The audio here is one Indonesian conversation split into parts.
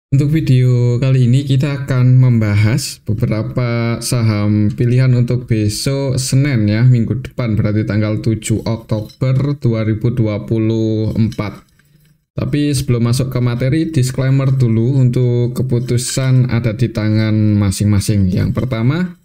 Untuk video kali ini kita akan membahas beberapa saham pilihan untuk besok Senin ya, minggu depan berarti tanggal 7 Oktober 2024. Tapi sebelum masuk ke materi, disclaimer dulu untuk keputusan ada di tangan masing-masing. Yang pertama,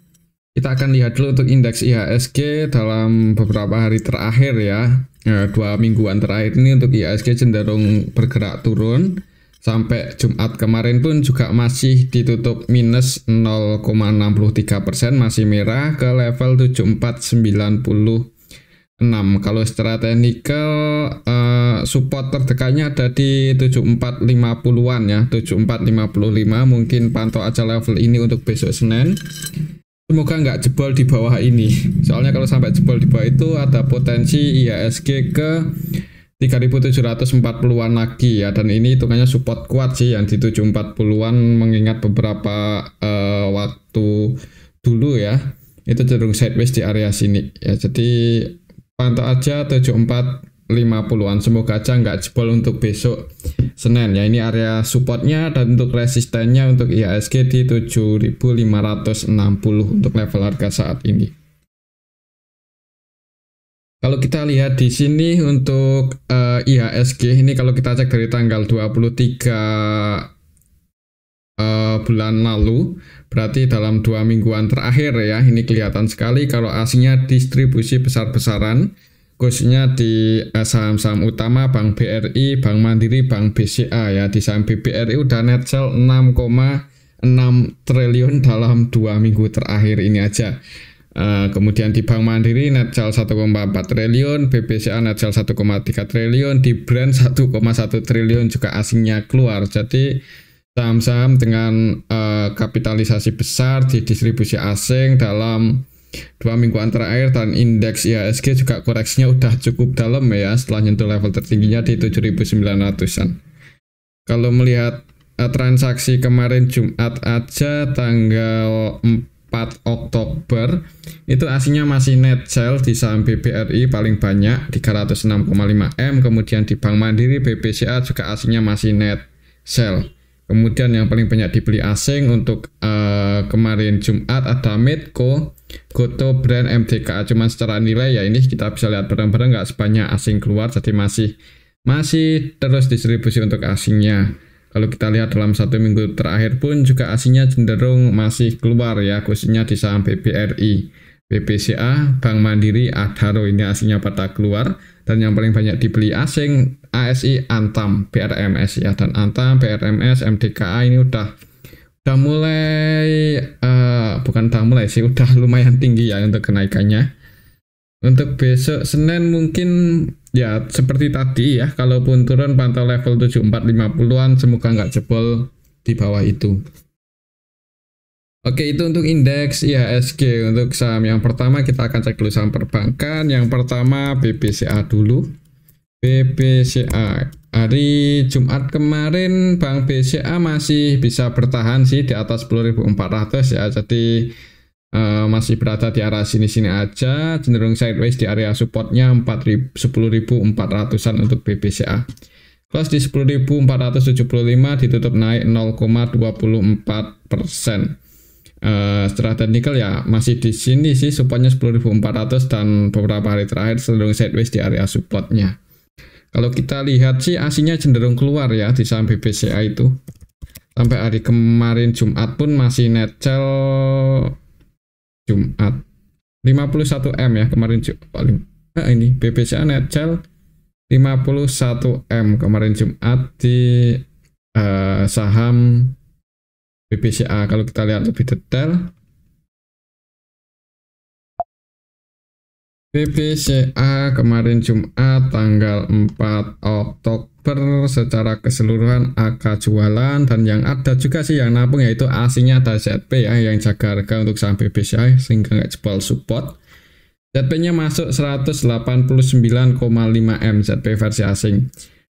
kita akan lihat dulu untuk indeks IHSG dalam beberapa hari terakhir ya. 2 mingguan terakhir ini untuk IHSG cenderung bergerak turun. Sampai Jumat kemarin pun juga masih ditutup minus 0,63%, masih merah ke level 7496. Kalau secara teknikal support terdekatnya ada di 7450-an ya, 7455. Mungkin pantau aja level ini untuk besok Senin. Semoga nggak jebol di bawah ini. Soalnya kalau sampai jebol di bawah itu ada potensi IHSG ke 3740-an lagi ya, dan ini hitungannya support kuat sih yang di 740-an, mengingat beberapa waktu dulu ya itu cenderung sideways di area sini ya. Jadi pantau aja 7450-an, semoga aja nggak jebol untuk besok Senin ya. Ini area supportnya, dan untuk resistennya untuk IHSG di 7560 untuk level harga saat ini. Kalau kita lihat di sini untuk IHSG ini, kalau kita cek dari tanggal 23 bulan lalu, berarti dalam 2 mingguan terakhir ya, ini kelihatan sekali kalau aslinya distribusi besar-besaran, khususnya di saham-saham utama Bank BRI, Bank Mandiri, Bank BCA ya. Di saham BBRI udah net sell 6,6 triliun dalam 2 minggu terakhir ini aja. Kemudian di Bank Mandiri net sell 1,4 triliun, BBCA net sell 1,3 triliun, di Brand 1,1 triliun juga asingnya keluar. Jadi saham-saham dengan kapitalisasi besar di distribusi asing dalam 2 mingguan terakhir, dan indeks IHSG juga koreksinya udah cukup dalam ya, setelah nyentuh level tertingginya di 7.900-an. Kalau melihat transaksi kemarin Jumat aja tanggal 4 Oktober itu aslinya masih net sell di saham BBRI paling banyak 306,5 M, kemudian di Bank Mandiri, BBCA juga aslinya masih net sell. Kemudian yang paling banyak dibeli asing untuk kemarin Jumat ada Medco, Goto, Brand, MDKA. Cuman secara nilai ya ini kita bisa lihat barang-barang nggak sebanyak asing keluar, jadi masih terus distribusi untuk asingnya. Kalau kita lihat dalam 1 minggu terakhir pun juga aslinya cenderung masih keluar ya, khususnya di saham BBRI, BBCA, Bank Mandiri, Adaro ini aslinya pada keluar. Dan yang paling banyak dibeli asing ASI, Antam, BRMS ya, dan Antam, BRMS, MDKA ini udah mulai bukan udah mulai sih, udah lumayan tinggi ya untuk kenaikannya. Untuk besok Senin mungkin ya seperti tadi ya, kalaupun turun pantau level 7450-an, semoga nggak jebol di bawah itu. Oke, itu untuk indeks IHSG. Untuk saham yang pertama kita akan cek dulu saham perbankan. Yang pertama BBCA dulu. BBCA hari Jumat kemarin Bank BCA masih bisa bertahan sih di atas 10.400 ya. Jadi masih berada di arah sini-sini aja, cenderung sideways di area supportnya 10.400-an untuk BBCA. Close di 10.475, ditutup naik 0,24%. Secara teknikal ya masih di sini sih, supportnya 10.400, dan beberapa hari terakhir cenderung sideways di area supportnya. Kalau kita lihat sih aslinya cenderung keluar ya di saham BBCA itu. Sampai hari kemarin Jumat pun masih net sell Jumat 51 M ya kemarin paling. Ini BBCA net sell 51 M kemarin Jumat di saham BBCA. Kalau kita lihat lebih detail, BBCA kemarin Jumat tanggal 4 Oktober secara keseluruhan AK jualan, dan yang ada juga sih yang nampung yaitu aslinya ada ZP ya, yang jaga harga untuk saham BBCA sehingga nggak jebol support. ZP-nya masuk 189,5 M ZP versi asing.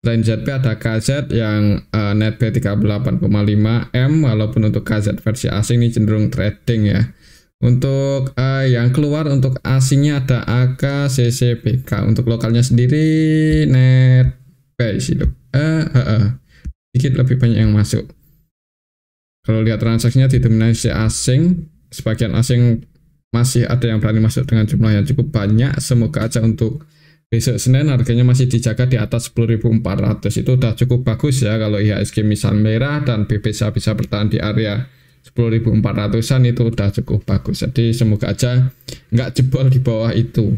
Selain ZP ada KZ yang net B 38,5 M, walaupun untuk KZ versi asing ini cenderung trading ya. Untuk yang keluar untuk asingnya ada AK, CCBK. Untuk lokalnya sendiri net B sih, sedikit lebih banyak yang masuk. Kalau lihat transaksinya didominasi asing, sebagian asing masih ada yang berani masuk dengan jumlah yang cukup banyak. Semoga aja untuk besok Senin harganya masih dijaga di atas 10.400. Itu udah cukup bagus ya. Kalau IHSG misal merah dan BPSA bisa bertahan di area 10.400-an itu udah cukup bagus. Jadi semoga aja nggak jebol di bawah itu.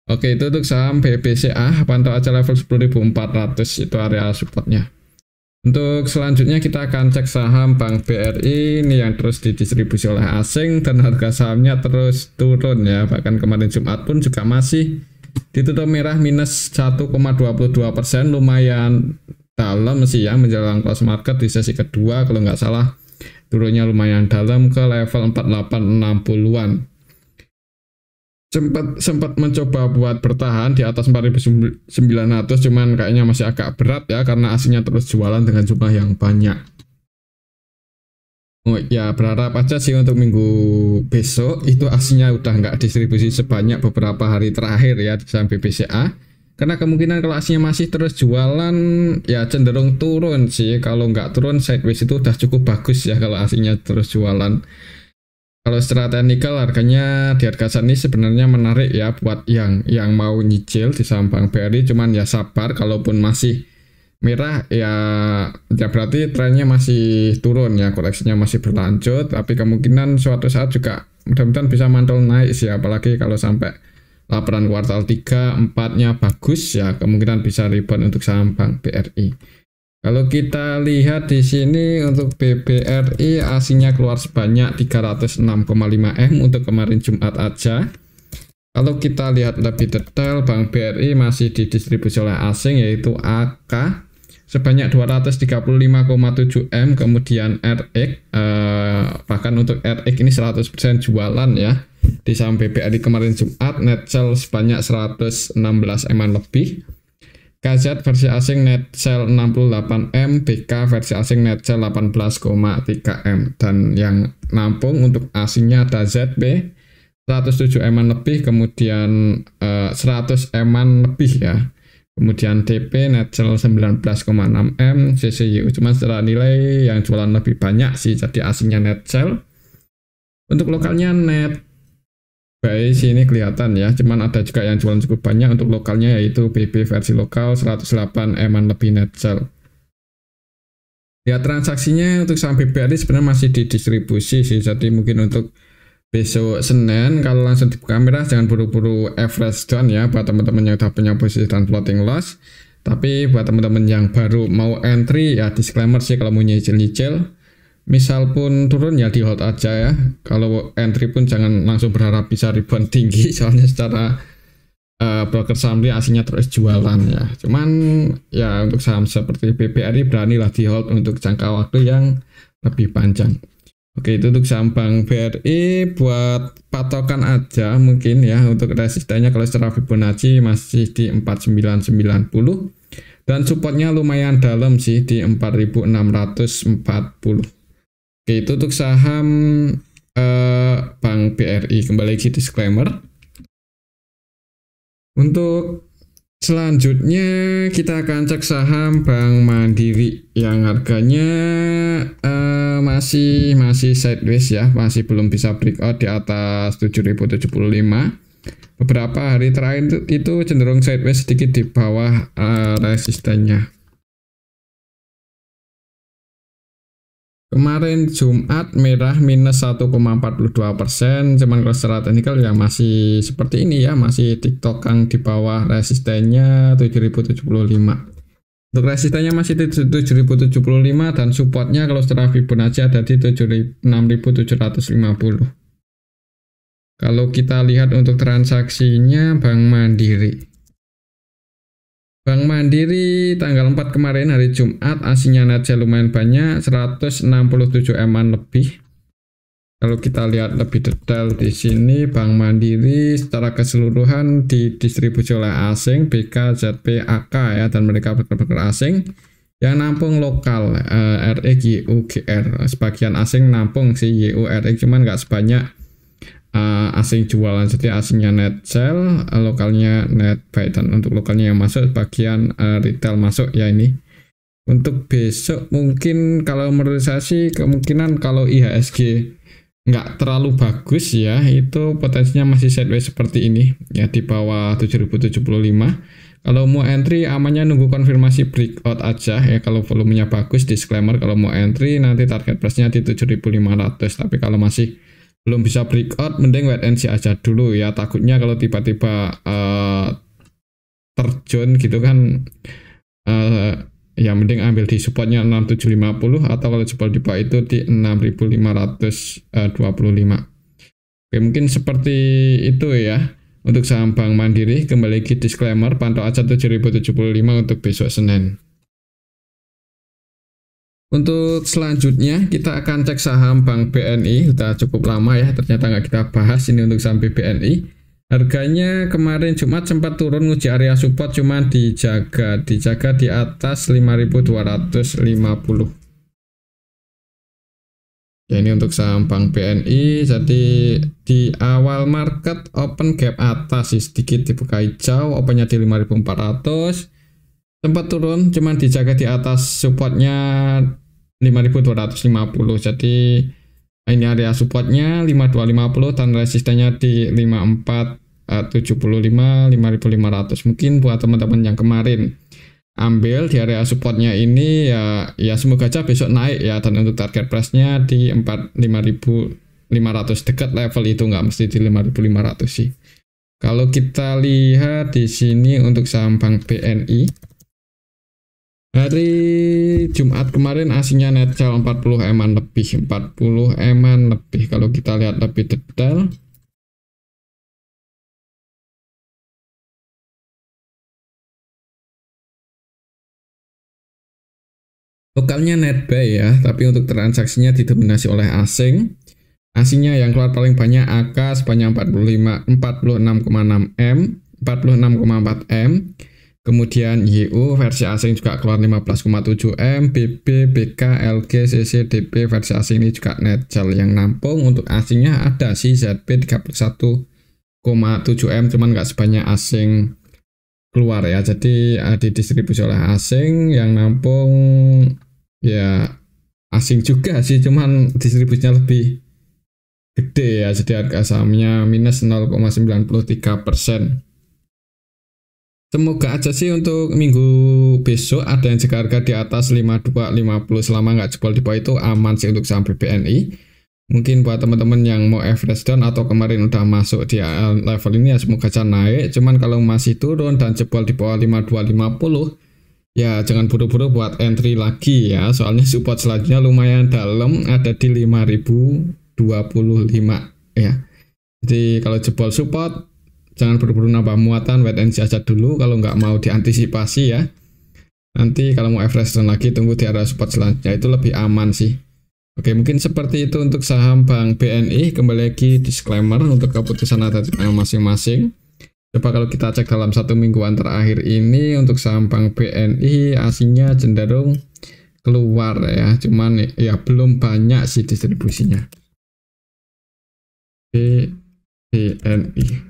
Oke, itu untuk saham BPCA, pantau aja level 10.400 itu area supportnya. Untuk selanjutnya kita akan cek saham Bank BRI ini yang terus didistribusi oleh asing dan harga sahamnya terus turun ya. Bahkan kemarin Jumat pun juga masih ditutup merah minus 1,22%, lumayan dalam sih ya menjelang close market di sesi kedua kalau nggak salah. Turunnya lumayan dalam ke level 4860-an. Sempat mencoba buat bertahan di atas 4.900, cuman kayaknya masih agak berat ya karena aslinya terus jualan dengan jumlah yang banyak. Oh ya, berharap aja sih untuk minggu besok itu aslinya udah nggak distribusi sebanyak beberapa hari terakhir ya di saham BPCA. Karena kemungkinan kalau aslinya masih terus jualan ya cenderung turun sih. Kalau nggak turun sideways itu udah cukup bagus ya kalau aslinya terus jualan. Kalau secara teknikal harganya di harga saat ini sebenarnya menarik ya buat yang mau nyicil di saham Bank BRI, cuman ya sabar, kalaupun masih merah ya berarti trennya masih turun ya, koreksinya masih berlanjut, tapi kemungkinan suatu saat juga mudah-mudahan bisa mantul naik sih, apalagi kalau sampai laporan kuartal 3, 4-nya bagus ya, kemungkinan bisa rebound untuk saham Bank BRI. Kalau kita lihat di sini untuk BBRI aslinya keluar sebanyak 306,5 M untuk kemarin Jumat aja. Kalau kita lihat lebih detail, Bank BRI masih didistribusi oleh asing yaitu AK sebanyak 235,7 M, kemudian RX bahkan untuk RX ini 100% jualan ya. Di saham BBRI kemarin Jumat net sell sebanyak 116 M lebih. KZ versi asing net sell 68 M, BK versi asing net sell 18,3 M, dan yang nampung untuk asingnya ada ZB 107 M lebih, kemudian 100 M lebih ya, kemudian DP net sell 19,6 M, CCU cuma secara nilai yang jualan lebih banyak sih, jadi asingnya net sell. Untuk lokalnya net buy sini kelihatan ya, cuman ada juga yang jualan cukup banyak untuk lokalnya yaitu BB versi lokal 108 M lebih net sell. Ya transaksinya untuk saham BBRI sebenarnya masih didistribusi sih, jadi mungkin untuk besok Senin kalau langsung dibuka merah jangan buru-buru average down ya buat teman-teman yang udah punya posisi dan floating loss. Tapi buat teman-teman yang baru mau entry ya disclaimer sih, kalau mau nyicil-nyicil misal pun turun ya di hold aja ya. Kalau entry pun jangan langsung berharap bisa rebound tinggi, soalnya secara broker summary aslinya terus jualan ya. Cuman ya untuk saham seperti BBRI beranilah di hold untuk jangka waktu yang lebih panjang. Oke, itu untuk saham Bank BRI buat patokan aja mungkin ya. Untuk resistennya kalau secara Fibonacci masih di 4990 dan supportnya lumayan dalam sih di 4640. Oke, itu untuk saham Bank BRI. Kembali lagi disclaimer. Untuk selanjutnya kita akan cek saham Bank Mandiri yang harganya masih sideways ya, masih belum bisa breakout di atas 7.075. Beberapa hari terakhir itu cenderung sideways sedikit di bawah resistennya. Kemarin Jumat merah minus 1,42%, cuman kalau secara teknikal ya masih seperti ini ya, masih tiktokang di bawah resistennya 7075. Untuk resistennya masih di 7075 dan supportnya kalau secara Fibonacci ada di 6750. Kalau kita lihat untuk transaksinya Bank Mandiri. Bank Mandiri tanggal 4 kemarin hari Jumat aslinya net sell lumayan banyak 167 M lebih. Kalau kita lihat lebih detail di sini Bank Mandiri secara keseluruhan didistribusi oleh asing BK, ZP, AK ya, dan mereka broker asing yang nampung lokal RX, YU, GR. Sebagian asing nampung sih YU, RX cuman nggak sebanyak asing jualan, jadi asingnya net sell, lokalnya net buy, dan untuk lokalnya yang masuk bagian retail masuk ya ini. Untuk besok mungkin kalau menurut saya sih kemungkinan kalau IHSG nggak terlalu bagus ya, itu potensinya masih sideways seperti ini ya di bawah 7075. Kalau mau entry amannya nunggu konfirmasi breakout aja ya. Kalau volumenya bagus, disclaimer kalau mau entry nanti target price-nya di 7500. Tapi kalau masih belum bisa breakout mending wait and see aja dulu ya. Takutnya kalau tiba-tiba terjun gitu kan, ya mending ambil di supportnya 6750 atau kalau support di bawah itu di 6525. Oke, mungkin seperti itu ya untuk saham Bank Mandiri. Kembali lagi disclaimer, pantau aja 7075 untuk besok Senin. Untuk selanjutnya kita akan cek saham Bank BNI. Udah cukup lama ya ternyata nggak kita bahas ini untuk saham BNI. Harganya kemarin Jumat sempat turun nguji area support, cuman dijaga di atas 5250. Ya, ini untuk saham Bank BNI. Jadi di awal market open gap atas sih, sedikit dibuka hijau, opennya di 5400. Sempat turun cuman dijaga di atas supportnya 5250. Jadi ini area supportnya 5250 dan resistennya di 5475 5500. Mungkin buat teman-teman yang kemarin ambil di area supportnya ini ya semoga aja besok naik ya, dan untuk target price-nya di 5500 dekat level itu, nggak mesti di 5500 sih. Kalau kita lihat di sini untuk saham Bank BNI hari Jumat kemarin aslinya net sell 40 eman lebih, 40 eman lebih. Kalau kita lihat lebih detail, lokalnya net buy ya, tapi untuk transaksinya didominasi oleh asing. Asingnya yang keluar paling banyak AK sebanyak 46,6 M, 46,4 M. Kemudian YU versi asing juga keluar 15,7 M, BB, BK, LG, CC, DP versi asing ini juga net sell. Yang nampung untuk asingnya ada sih ZB 31,7 M, cuman nggak sebanyak asing keluar ya. Jadi didistribusi oleh asing, yang nampung ya asing juga sih, cuman distribusinya lebih gede ya. Jadi harga sahamnya minus 0,93%. Semoga aja sih untuk minggu besok ada yang jaga harga di atas 5250, selama nggak jebol di bawah itu aman sih untuk saham BNI. Mungkin buat teman-teman yang mau average down atau kemarin udah masuk di level ini ya semoga aja naik. Cuman kalau masih turun dan jebol di bawah 5250 ya jangan buru-buru buat entry lagi ya. Soalnya support selanjutnya lumayan dalam, ada di 5025 ya. Jadi kalau jebol support jangan buru-buru nambah muatan, wait and see aja dulu kalau nggak mau diantisipasi ya. Nanti kalau mau average down lagi tunggu di area support selanjutnya, itu lebih aman sih. Oke, mungkin seperti itu untuk saham Bank BNI. Kembali lagi disclaimer, untuk keputusan ada di masing-masing. Coba kalau kita cek dalam satu mingguan terakhir ini untuk saham Bank BNI aslinya cenderung keluar ya, cuman ya belum banyak sih distribusinya. BNI.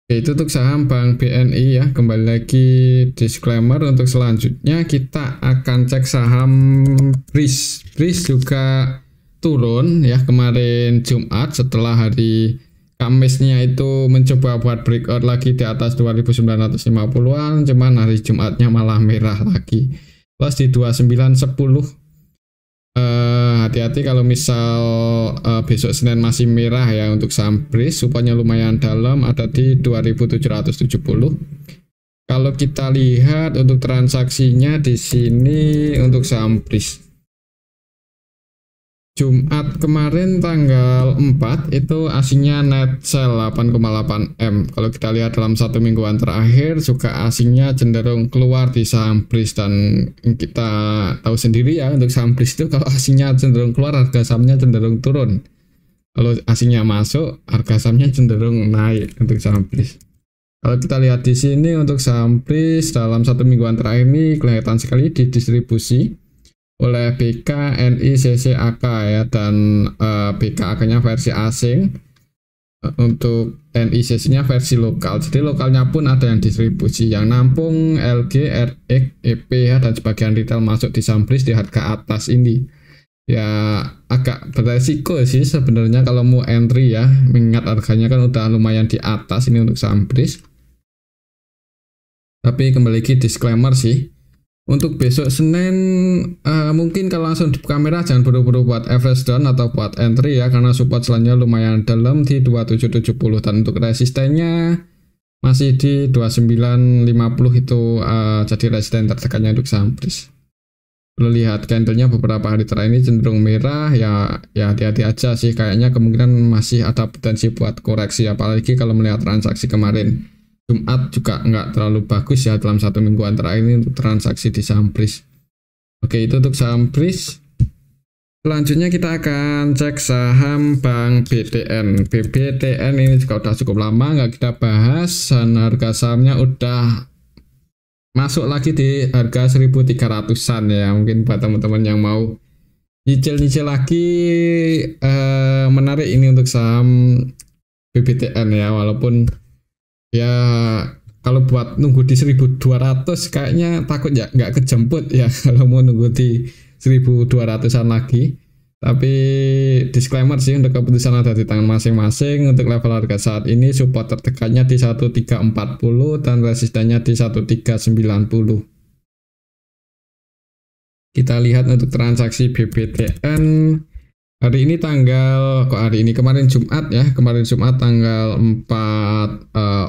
Itu untuk saham Bank BNI ya. Kembali lagi disclaimer, untuk selanjutnya kita akan cek saham BRIS. BRIS juga turun ya kemarin Jumat setelah hari Kamisnya itu mencoba buat breakout lagi di atas 2950-an, cuman hari Jumatnya malah merah lagi. Plus di 2910. Hati-hati kalau misal besok Senin masih merah ya untuk saham BRIS, supaya lumayan dalam, ada di 2770. Kalau kita lihat untuk transaksinya di sini untuk saham BRIS Jumat kemarin tanggal 4 itu asingnya net sell 8,8 M. Kalau kita lihat dalam satu mingguan terakhir juga asingnya cenderung keluar di saham BRIS, dan kita tahu sendiri ya untuk saham BRIS itu kalau asingnya cenderung keluar harga sahamnya cenderung turun. Kalau asingnya masuk harga sahamnya cenderung naik untuk saham BRIS. Kalau kita lihat di sini untuk saham BRIS dalam satu mingguan terakhir ini kelihatan sekali didistribusi oleh BK, NI, CC, AK ya, dan BK AK-nya versi asing. Untuk NICC-nya versi lokal. Jadi lokalnya pun ada yang distribusi, yang nampung LG, RX, EPH dan sebagian retail masuk di Sambris di harga atas ini. Ya agak beresiko sih sebenarnya kalau mau entry ya, mengingat harganya kan udah lumayan di atas ini untuk Sambris. Tapi kembali lagi disclaimer sih. Untuk besok Senin mungkin kalau langsung di kamera jangan buru-buru buat average down atau buat entry ya, karena support selanjutnya lumayan dalam di 2770 dan untuk resistennya masih di 2950 itu jadi resisten tertekannya untuk Sambris. Kalau lihat candlenya beberapa hari terakhir ini cenderung merah ya hati-hati aja sih, kayaknya kemungkinan masih ada potensi buat koreksi, apalagi kalau melihat transaksi kemarin Jumat juga nggak terlalu bagus ya dalam 1 mingguan terakhir ini untuk transaksi di Sambris. Oke, itu untuk Sambris. Selanjutnya kita akan cek saham Bank BTN. BBTN ini juga udah cukup lama nggak kita bahas dan harga sahamnya udah masuk lagi di harga 1.300-an ya. Mungkin buat teman-teman yang mau nyicil-nyicil lagi menarik ini untuk saham BBTN ya, walaupun ya kalau buat nunggu di 1.200 kayaknya takut ya nggak kejemput ya kalau mau nunggu di 1.200-an lagi. Tapi disclaimer sih, untuk keputusan ada di tangan masing-masing. Untuk level harga saat ini support tertekannya di 1340 dan resistennya di 1390. Kita lihat untuk transaksi BBTN hari ini kemarin Jumat ya, kemarin Jumat tanggal 4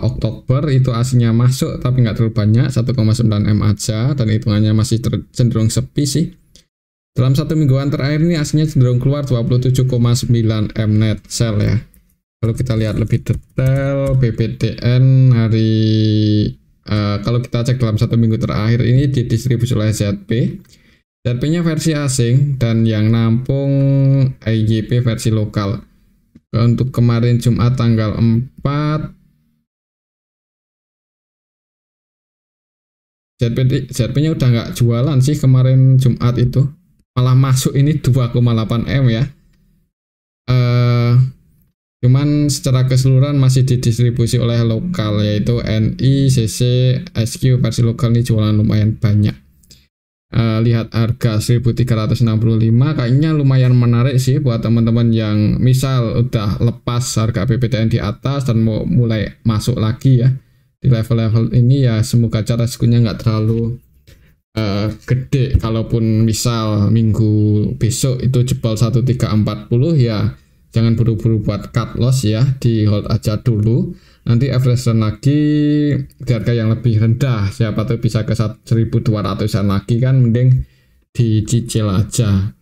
Oktober itu aslinya masuk tapi nggak terlalu banyak, 1,9 M aja, dan hitungannya masih cenderung sepi sih. Dalam 1 mingguan terakhir ini aslinya cenderung keluar 27,9 M net sell ya. Kalau kita lihat lebih detail BBTN kalau kita cek dalam 1 minggu terakhir ini didistribusi oleh ZP. ZP-nya versi asing dan yang nampung IGP versi lokal. Untuk kemarin Jumat tanggal 4 ZP-nya udah nggak jualan sih kemarin Jumat itu, malah masuk ini 2,8 M ya. Cuman secara keseluruhan masih didistribusi oleh lokal, yaitu NI, CC, SQ versi lokal ini jualan lumayan banyak. Lihat harga 1.365 kayaknya lumayan menarik sih buat teman-teman yang misal udah lepas harga BBTN di atas dan mau mulai masuk lagi ya di level-level ini ya. Semoga resikonya nggak terlalu gede. Kalaupun misal minggu besok itu jebol 1340 ya jangan buru-buru buat cut loss ya, di hold aja dulu. Nanti average lagi di harga yang lebih rendah, siapa tuh bisa ke 1.200-an lagi kan, mending dicicil aja.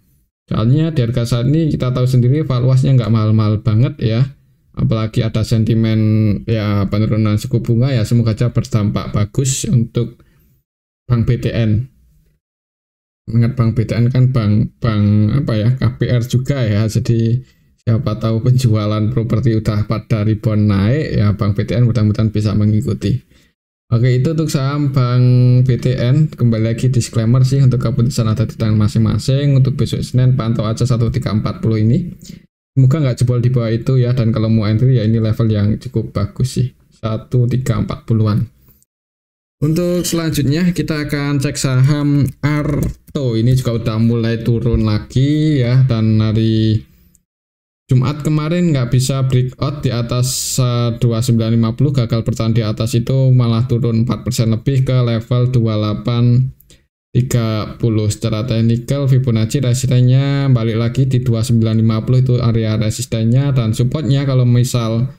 Soalnya di harga saat ini kita tahu sendiri valuasinya nggak mahal-mahal banget ya, apalagi ada sentimen ya penurunan suku bunga ya, semoga aja berdampak bagus untuk Bank BTN. Ingat Bank BTN kan bank KPR juga ya, jadi siapa tahu penjualan properti udah pada rebound naik ya, Bank BTN mudah-mudahan bisa mengikuti. Oke, itu untuk saham Bank BTN. Kembali lagi disclaimer sih, untuk keputusan ada di tangan masing-masing. Untuk besok Senin pantau aja 1340 ini. Semoga nggak jebol di bawah itu ya, dan kalau mau entry ya ini level yang cukup bagus sih, 1340-an. Untuk selanjutnya kita akan cek saham Arto. Ini juga udah mulai turun lagi ya, dan hari Jumat kemarin nggak bisa breakout di atas 2950, gagal bertahan di atas itu, malah turun 4% lebih ke level 2830. Secara teknikal Fibonacci resistennya balik lagi di 2950, itu area resistennya, dan supportnya kalau misal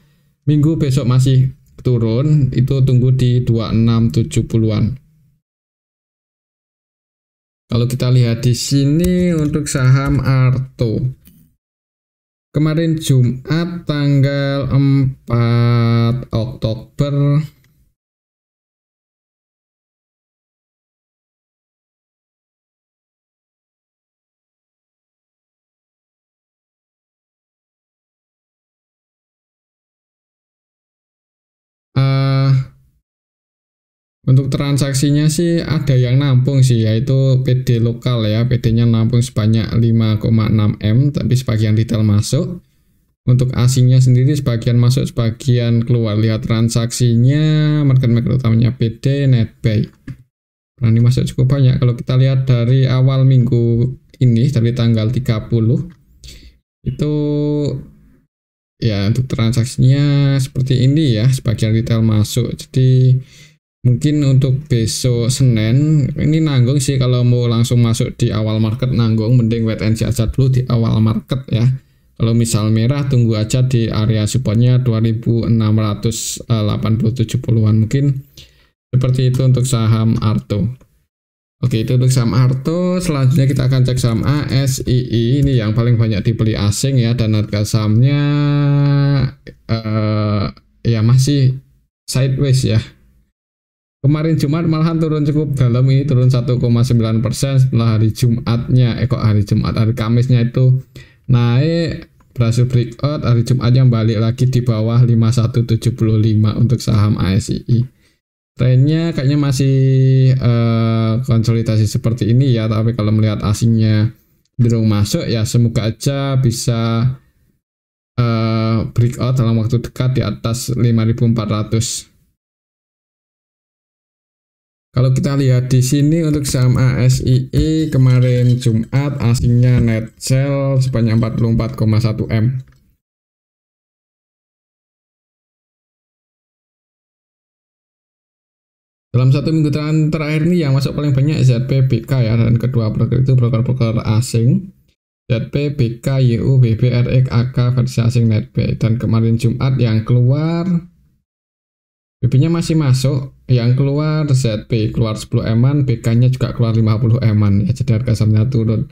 minggu besok masih turun itu tunggu di 2670-an. Kalau kita lihat di sini untuk saham Arto kemarin Jumat tanggal 4 Oktober untuk transaksinya sih ada yang nampung sih, yaitu PD lokal ya, PD-nya nampung sebanyak 5,6 M, tapi sebagian retail masuk. Untuk asingnya sendiri sebagian masuk, sebagian keluar. Lihat transaksinya, market maker utamanya PD, Netbuy. Berani masuk cukup banyak. Kalau kita lihat dari awal minggu ini, dari tanggal 30, itu ya untuk transaksinya seperti ini ya, sebagian retail masuk. Jadi mungkin untuk besok Senin ini nanggung sih, kalau mau langsung masuk di awal market nanggung, mending wait and see aja dulu di awal market ya. Kalau misal merah tunggu aja di area supportnya 2680-70-an mungkin seperti itu untuk saham Arto. Oke, itu untuk saham Arto. Selanjutnya kita akan cek saham ASII, ini yang paling banyak dibeli asing ya, dan harga sahamnya ya masih sideways ya. Kemarin Jumat malahan turun cukup dalam, ini turun 1,9% setelah hari Jumatnya, hari Kamisnya itu naik, berhasil breakout, hari Jumatnya balik lagi di bawah 5175 untuk saham ASII. Trennya kayaknya masih konsolidasi seperti ini ya, tapi kalau melihat asingnya cenderung masuk ya, semoga aja bisa breakout dalam waktu dekat di atas 5400. Kalau kita lihat di sini untuk saham ASII kemarin Jumat asingnya net sell sebanyak 44,1 M. Dalam satu minggu terakhir ini yang masuk paling banyak ZP, BK ya, dan kedua broker itu broker-broker asing. ZP, BK, YU, BB, RX, AK versi asing Netbuy. Dan kemarin Jumat yang keluar BB-nya masih masuk, yang keluar ZP keluar 10 eman, BK-nya juga keluar 50 eman ya, jadi harga sahamnya turun.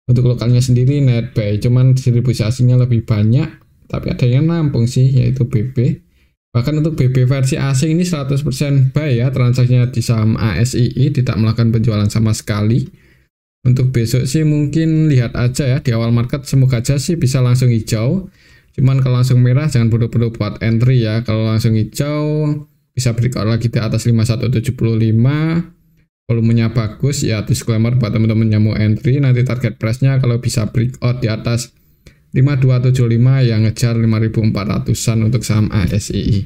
Untuk lokalnya sendiri Netbuy, cuman distribusi asingnya lebih banyak, tapi ada yang nampung sih, yaitu BB. Bahkan untuk BB versi asing ini 100% buy ya, transaksinya di saham ASII, tidak melakukan penjualan sama sekali. Untuk besok sih mungkin lihat aja ya, di awal market semoga aja sih bisa langsung hijau. Cuman kalau langsung merah jangan buru-buru buat entry ya. Kalau langsung hijau bisa breakout lagi di atas 5175. Volumenya bagus ya, disclaimer buat teman-teman yang mau entry. Nanti target price-nya kalau bisa breakout di atas 5275 yang ngejar 5400-an untuk saham ASII.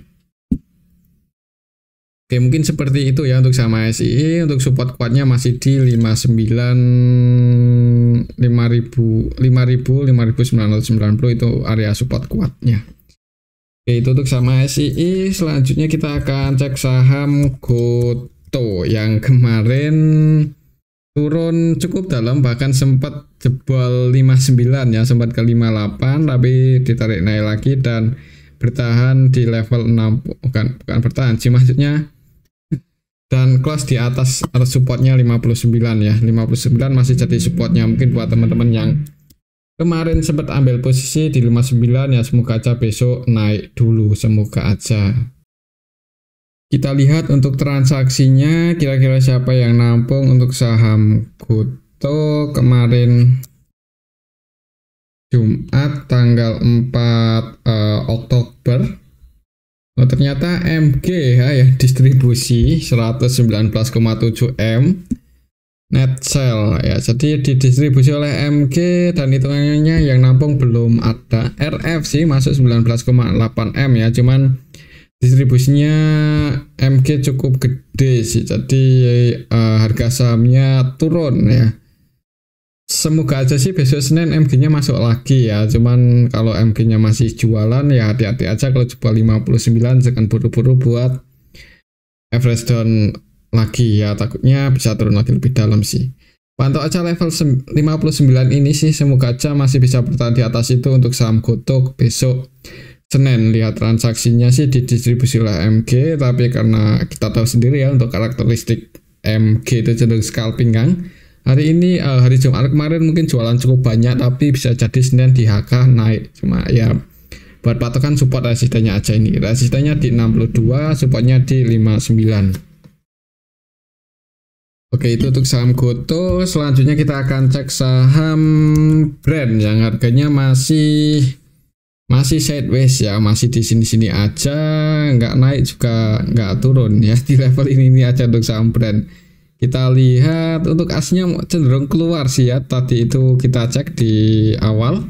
Oke, mungkin seperti itu ya untuk saham ASII. Untuk support kuatnya masih di 59.990 itu area support kuatnya. Oke, itu untuk saham ASII. Selanjutnya kita akan cek saham Goto yang kemarin turun cukup dalam, bahkan sempat jebol 59 ya, sempat ke 58 tapi ditarik naik lagi dan bertahan di level 6, bukan bertahan sih maksudnya, dan close di atas supportnya 59 ya. 59 masih jadi supportnya. Mungkin buat teman-teman yang kemarin sempat ambil posisi di 59 ya, semoga aja besok naik dulu, semoga aja. Kita lihat untuk transaksinya, kira-kira siapa yang nampung untuk saham Goto kemarin Jumat tanggal 4 Oktober. Oh, ternyata MG ya, distribusi 119,7 M net sell ya. Jadi didistribusi oleh MG dan hitungannya yang nampung belum ada. RF sih masuk 19,8 M ya, cuman distribusinya MG cukup gede sih. Jadi harga sahamnya turun ya. Semoga aja sih besok Senin MG-nya masuk lagi ya. Cuman kalau MG-nya masih jualan ya hati-hati aja, kalau coba 59 jangan buru-buru buat average down lagi ya, takutnya bisa turun lagi lebih dalam sih. Pantau aja level 59 ini sih, semoga aja masih bisa bertahan di atas itu untuk saham Goto besok Senin. Lihat transaksinya sih didistribusi oleh MG, tapi karena kita tahu sendiri ya untuk karakteristik MG itu cenderung scalping kan. Hari ini hari Jumat kemarin mungkin jualan cukup banyak, tapi bisa jadi Senin di HK naik. Cuma ya buat patokan support resistennya aja, ini resistennya di 62, supportnya di 59. Oke, itu untuk saham Goto. Selanjutnya kita akan cek saham brand yang harganya masih sideways ya, masih di sini-sini aja, nggak naik juga nggak turun ya, di level ini aja untuk saham brand. Kita lihat untuk asnya cenderung keluar sih ya, tadi itu kita cek di awal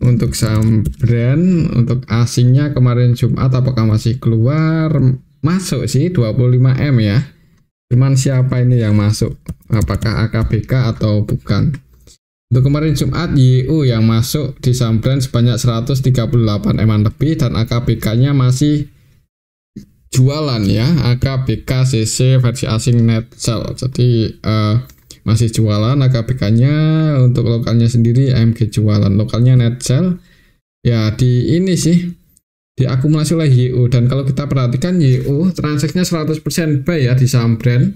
Untuk saham brand, untuk asingnya kemarin Jumat apakah masih keluar? Masuk sih 25M ya. Cuman siapa ini yang masuk? Apakah AKBK atau bukan? Untuk kemarin Jumat YU yang masuk di saham brand sebanyak 138M lebih dan AKBK-nya masih jualan ya. AKBK CC versi asing net sell. Jadi masih jualan AKBK-nya. Untuk lokalnya sendiri AMG jualan, lokalnya net sell ya. Di ini sih diakumulasi oleh YU, dan kalau kita perhatikan YU transaksinya 100% buy ya di saham brand.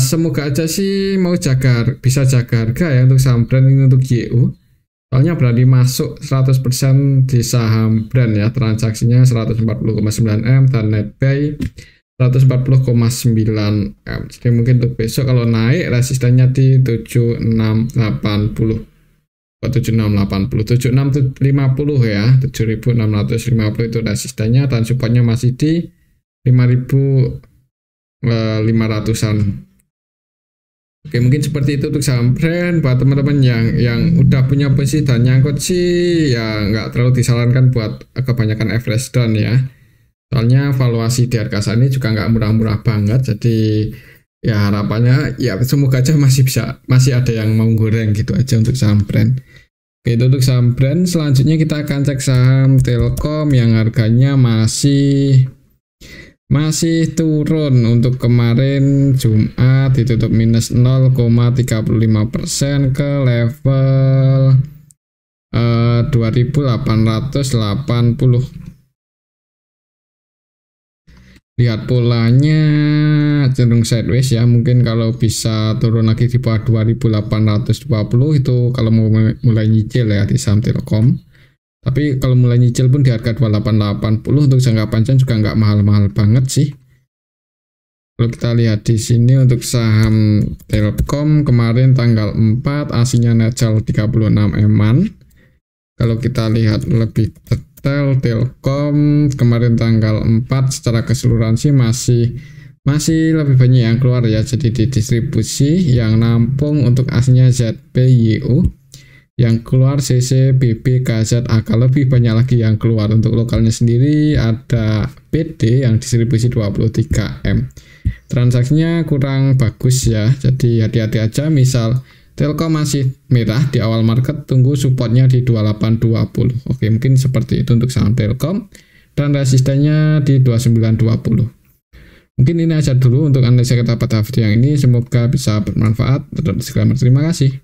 Semoga aja sih mau bisa jaga harga ya untuk saham brand ini untuk YU, soalnya berani masuk 100% di saham brand ya. Transaksinya 140,9M dan net buy 140,9M. Jadi mungkin untuk besok kalau naik resistennya di 7680, 7650 ya, 7650 itu resistennya, dan supportnya masih di 5500-an. Oke, mungkin seperti itu untuk saham brand. Buat teman-teman yang udah punya posisi dan nyangkut sih ya nggak terlalu disarankan buat kebanyakan average down ya. Soalnya valuasi di harga saat ini juga nggak murah-murah banget. Jadi ya harapannya ya semoga aja masih ada yang mau goreng gitu aja untuk saham brand. Oke, itu untuk saham brand. Selanjutnya kita akan cek saham Telkom yang harganya masih turun. Untuk kemarin Jumat ditutup minus 0,35% ke level 2880. Lihat polanya cenderung sideways ya. Mungkin kalau bisa turun lagi di bawah 2820 itu kalau mau mulai nyicil ya di saham Telkom. Tapi kalau mulai nyicil pun di harga 2880 untuk jangka panjang juga nggak mahal-mahal banget sih. Kalau kita lihat di sini untuk saham Telkom kemarin tanggal 4 aslinya net sell 36M-an. Kalau kita lihat lebih detail Telkom kemarin tanggal 4 secara keseluruhan sih masih lebih banyak yang keluar ya. Jadi di distribusi yang nampung untuk aslinya ZPYU, yang keluar CC, BB, KZ, AK, lebih banyak lagi yang keluar. Untuk lokalnya sendiri ada PD yang distribusi 23M. Transaksinya kurang bagus ya, jadi hati-hati aja. Misal Telkom masih merah di awal market, tunggu supportnya di 2820. Oke, mungkin seperti itu untuk saham Telkom, dan resistennya di 2920. Mungkin ini aja dulu untuk analisa kita pada video yang ini. Semoga bisa bermanfaat. Terima kasih.